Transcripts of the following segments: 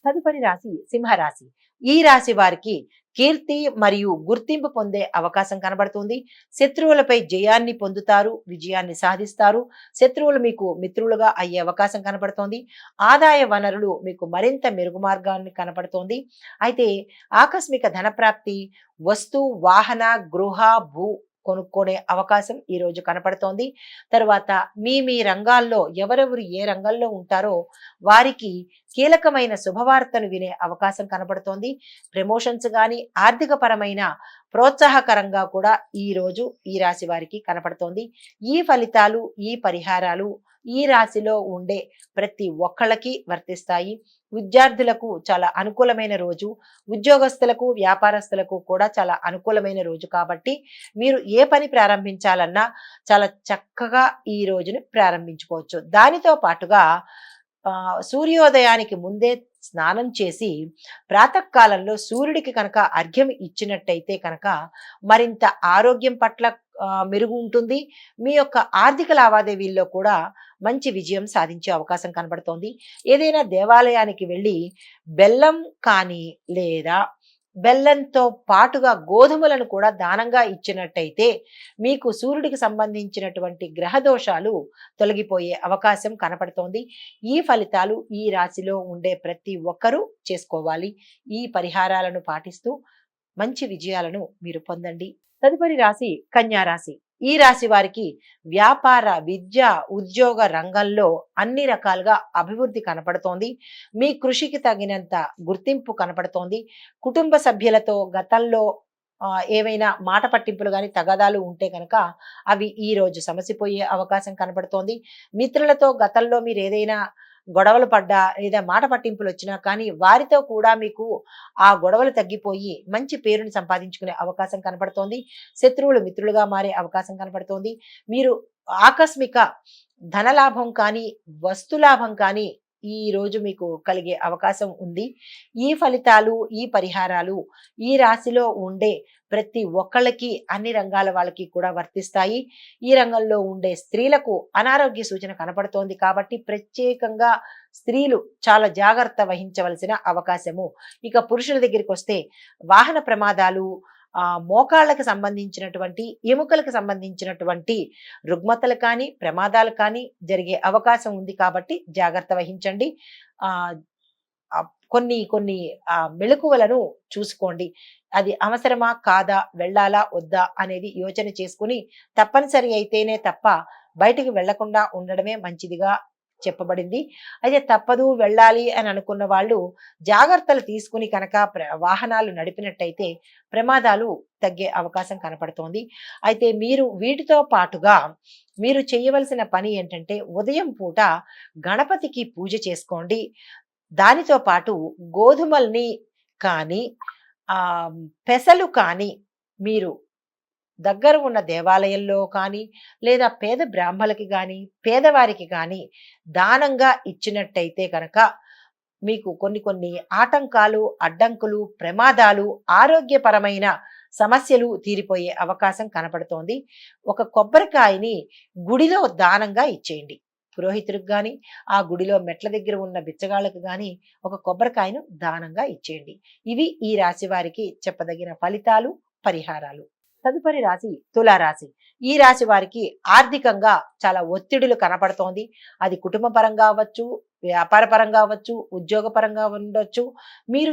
తదుపరి రాశి సింహరాశి. ఈ రాశి వారికి కీర్తి మరియు గుర్తింపు పొందే అవకాశం కనబడుతుంది. శత్రువులపై జయాన్ని పొందుతారు, విజయాన్ని సాధిస్తారు. శత్రువులు మీకు మిత్రులుగా అయ్యే అవకాశం కనబడుతోంది. ఆదాయ వనరులు మీకు మరింత మెరుగు మార్గాన్ని కనపడుతోంది. అయితే ఆకస్మిక ధనప్రాప్తి, వస్తు, వాహన, గృహ, భూ కొనుక్కునే అవకాశం ఈ రోజు కనపడుతోంది. తరువాత మీ మీ రంగాల్లో ఎవరెవరు ఏ రంగంలో ఉంటారో వారికి కీలకమైన శుభవార్తను వినే అవకాశం కనబడుతోంది. ప్రమోషన్స్ కానీ ఆర్థిక పరమైన ప్రోత్సాహకరంగా కూడా ఈ రోజు ఈ రాశి వారికి కనపడుతోంది. ఈ ఫలితాలు, ఈ పరిహారాలు ఈ రాశిలో ఉండే ప్రతి ఒక్కళ్ళకి వర్తిస్తాయి. విద్యార్థులకు చాలా అనుకూలమైన రోజు, ఉద్యోగస్తులకు, వ్యాపారస్తులకు కూడా చాలా అనుకూలమైన రోజు కాబట్టి మీరు ఏ పని ప్రారంభించాలన్నా చాలా చక్కగా ఈ రోజుని ప్రారంభించుకోవచ్చు. దానితో పాటుగా సూర్యోదయానికి ముందే స్నానం చేసి ప్రాతకాలంలో సూర్యుడికి కనుక అర్ఘ్యం ఇచ్చినట్టయితే కనుక మరింత ఆరోగ్యం పట్ల మెరుగు ఉంటుంది. మీ యొక్క ఆర్థిక లావాదేవీల్లో కూడా మంచి విజయం సాధించే అవకాశం కనబడుతోంది. ఏదైనా దేవాలయానికి వెళ్ళి బెల్లం కానీ లేదా బెల్లంతో పాటుగా గోధుమలను కూడా దానంగా ఇచ్చినట్టయితే మీకు సూర్యుడికి సంబంధించినటువంటి గ్రహ దోషాలు తొలగిపోయే అవకాశం కనపడుతోంది. ఈ ఫలితాలు ఈ రాశిలో ఉండే ప్రతి ఒక్కరూ చేసుకోవాలి. ఈ పరిహారాలను పాటిస్తూ మంచి విజయాలను మీరు పొందండి. తదుపరి రాశి కన్యా రాశి. ఈ రాశి వారికి వ్యాపార, విద్య, ఉద్యోగ రంగంలో అన్ని రకాలుగా అభివృద్ధి కనపడుతోంది. మీ కృషికి తగినంత గుర్తింపు కనపడుతోంది. కుటుంబ సభ్యులతో గతంలో ఏవైనా మాట పట్టింపులు కానీ తగాదాలు ఉంటే కనుక అవి ఈ రోజు సమసిపోయే అవకాశం కనపడుతోంది. మిత్రులతో గతంలో మీరు ఏదైనా గొడవలు పడ్డా లేదా మాట పట్టింపులు వచ్చినా కానీ వారితో కూడా మీకు ఆ గొడవలు తగ్గిపోయి మంచి పేరుని సంపాదించుకునే అవకాశం కనపడుతోంది. శత్రువులు మిత్రులుగా మారే అవకాశం కనపడుతోంది. మీరు ఆకస్మిక ధనలాభం కానీ వస్తులాభం కానీ ఈ రోజు మీకు కలిగే అవకాశం ఉంది. ఈ ఫలితాలు, ఈ పరిహారాలు ఈ రాశిలో ఉండే ప్రతి ఒక్కళ్ళకి అన్ని రంగాల వాళ్ళకి కూడా వర్తిస్తాయి. ఈ రంగంలో ఉండే స్త్రీలకు అనారోగ్య సూచన కనపడుతోంది కాబట్టి ప్రత్యేకంగా స్త్రీలు చాలా జాగ్రత్త వహించవలసిన అవకాశము. ఇక పురుషుల దగ్గరికి వస్తే వాహన ప్రమాదాలు, మోకాళ్ళకి సంబంధించినటువంటి ఎముకలకు సంబంధించినటువంటి రుగ్మతలు కానీ ప్రమాదాలు కానీ జరిగే అవకాశం ఉంది కాబట్టి జాగ్రత్త వహించండి. ఆ కొన్ని కొన్ని మెళకువలను చూసుకోండి. అది అవసరమా కాదా, వెళ్ళాలా వద్దా అనేది యోచన చేసుకుని తప్పనిసరి అయితేనే తప్ప బయటికి వెళ్లకుండా ఉండడమే మంచిదిగా చెప్పబడింది. అయితే తప్పదు వెళ్ళాలి అని అనుకున్న వాళ్ళు జాగ్రత్తలు తీసుకుని కనుక వాహనాలు నడిపినట్టయితే ప్రమాదాలు తగ్గే అవకాశం కనపడుతోంది. అయితే మీరు వీటితో పాటుగా మీరు చేయవలసిన పని ఏంటంటే ఉదయం పూట గణపతికి పూజ చేసుకోండి. దానితో పాటు గోధుమల్ని కానీ పెసలు కానీ మీరు దగ్గర ఉన్న దేవాలయంలో కానీ లేదా పేద బ్రాహ్మలకి కానీ పేదవారికి కానీ దానంగా ఇచ్చినట్టయితే కనుక మీకు కొన్ని కొన్ని ఆటంకాలు, అడ్డంకులు, ప్రమాదాలు, ఆరోగ్యపరమైన సమస్యలు తీరిపోయే అవకాశం కనపడుతోంది. ఒక కొబ్బరికాయని గుడిలో దానంగా ఇచ్చేయండి. పురోహితుడికి కానీ ఆ గుడిలో మెట్ల దగ్గర ఉన్న బిచ్చగాళ్ళకి కానీ ఒక కొబ్బరికాయను దానంగా ఇచ్చేయండి. ఇవి ఈ రాశి వారికి చెప్పదగిన ఫలితాలు, పరిహారాలు. తదుపరి రాశి తులారాశి. ఈ రాశి వారికి ఆర్థికంగా చాలా ఒత్తిడులు కనపడుతోంది. అది కుటుంబ పరంగా అవ్వచ్చు, వ్యాపార పరంగా అవ్వచ్చు, ఉద్యోగ పరంగా ఉండొచ్చు. మీరు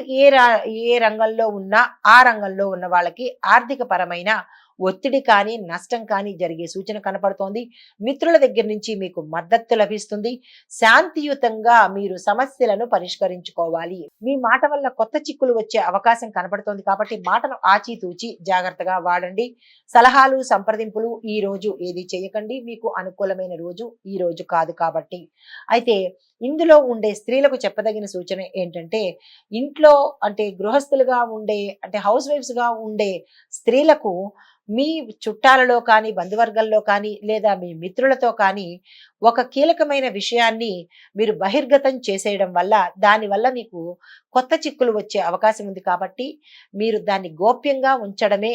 ఏ రంగంలో ఉన్నా ఆ రంగంలో ఉన్న వాళ్ళకి ఆర్థిక పరమైన ఒత్తిడి కానీ నష్టం కానీ జరిగే సూచన కనపడుతోంది. మిత్రుల దగ్గర నుంచి మీకు మద్దతు లభిస్తుంది. శాంతియుతంగా మీరు సమస్యలను పరిష్కరించుకోవాలి. మీ మాట వల్ల కొత్త చిక్కులు వచ్చే అవకాశం కనపడుతోంది కాబట్టి మాటను ఆచితూచి జాగ్రత్తగా వాడండి. సలహాలు, సంప్రదింపులు ఈ రోజు ఏది చేయకండి. మీకు అనుకూలమైన రోజు ఈ రోజు కాదు కాబట్టి. అయితే ఇందులో ఉండే స్త్రీలకు చెప్పదగిన సూచన ఏంటంటే ఇంట్లో అంటే గృహస్థులుగా ఉండే అంటే హౌస్ వైఫ్స్ గా ఉండే స్త్రీలకు మీ చుట్టాలలో కానీ బంధువర్గంలో కానీ లేదా మీ మిత్రులతో కానీ ఒక కీలకమైన విషయాన్ని మీరు బహిర్గతం చేసేయడం వల్ల దానివల్ల మీకు కొత్త చిక్కులు వచ్చే అవకాశం ఉంది కాబట్టి మీరు దాన్ని గోప్యంగా ఉంచడమే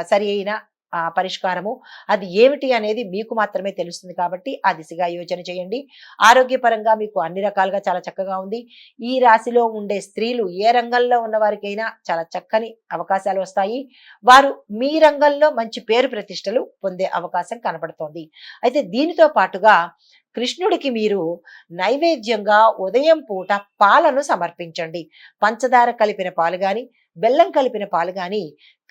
సరి అయిన పరిష్కారము. అది ఏమిటి అనేది మీకు మాత్రమే తెలుస్తుంది కాబట్టి ఆ దిశగా యోచన చేయండి. ఆరోగ్యపరంగా మీకు అన్ని రకాలుగా చాలా చక్కగా ఉంది. ఈ రాశిలో ఉండే స్త్రీలు ఏ రంగంలో ఉన్నవారికైనా చాలా చక్కని అవకాశాలు వస్తాయి. వారు మీ రంగంలో మంచి పేరు ప్రతిష్టలు పొందే అవకాశం కనపడుతోంది. అయితే దీనితో పాటుగా కృష్ణుడికి మీరు నైవేద్యంగా ఉదయం పూట పాలను సమర్పించండి. పంచదార కలిపిన పాలు గాని, బెల్లం కలిపిన పాలు గాని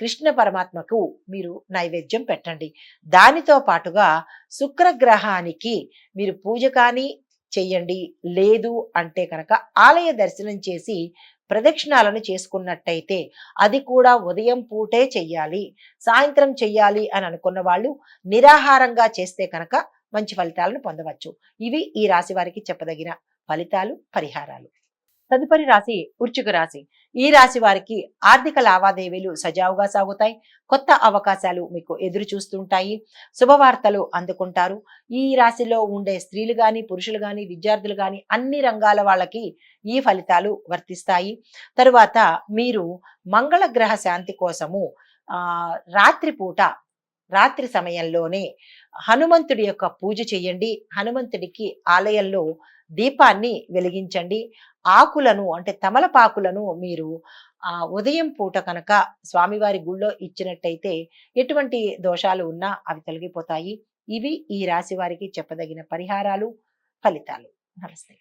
కృష్ణ పరమాత్మకు మీరు నైవేద్యం పెట్టండి. దానితో పాటుగా శుక్రగ్రహానికి మీరు పూజ కానీ చెయ్యండి. లేదు అంటే కనుక ఆలయ దర్శనం చేసి ప్రదక్షిణాలను చేసుకున్నట్టయితే అది కూడా ఉదయం పూటే చెయ్యాలి. సాయంత్రం చెయ్యాలి అని అనుకున్న వాళ్ళు నిరాహారంగా చేస్తే కనుక మంచి ఫలితాలను పొందవచ్చు. ఇవి ఈ రాశి వారికి చెప్పదగిన ఫలితాలు, పరిహారాలు. తదుపరి రాశి వృశ్చిక రాశి. ఈ రాశి వారికి ఆర్థిక లావాదేవీలు సజావుగా సాగుతాయి. కొత్త అవకాశాలు మీకు ఎదురు చూస్తుంటాయి. శుభవార్తలు అందుకుంటారు. ఈ రాశిలో ఉండే స్త్రీలు గాని, పురుషులు గాని, విద్యార్థులు గాని అన్ని రంగాల వాళ్ళకి ఈ ఫలితాలు వర్తిస్తాయి. తరువాత మీరు మంగళ గ్రహ శాంతి కోసము రాత్రిపూట రాత్రి సమయంలోనే హనుమంతుడి యొక్క పూజ చేయండి. హనుమంతుడికి ఆలయంలో దీపాన్ని వెలిగించండి. ఆకులను అంటే తమలపాకులను మీరు ఉదయం పూట కనుక స్వామివారి గుళ్ళో ఇచ్చినట్టయితే ఎటువంటి దోషాలు ఉన్నా అవి తొలగిపోతాయి. ఇవి ఈ రాశి వారికి చెప్పదగిన పరిహారాలు, ఫలితాలు. నమస్తే.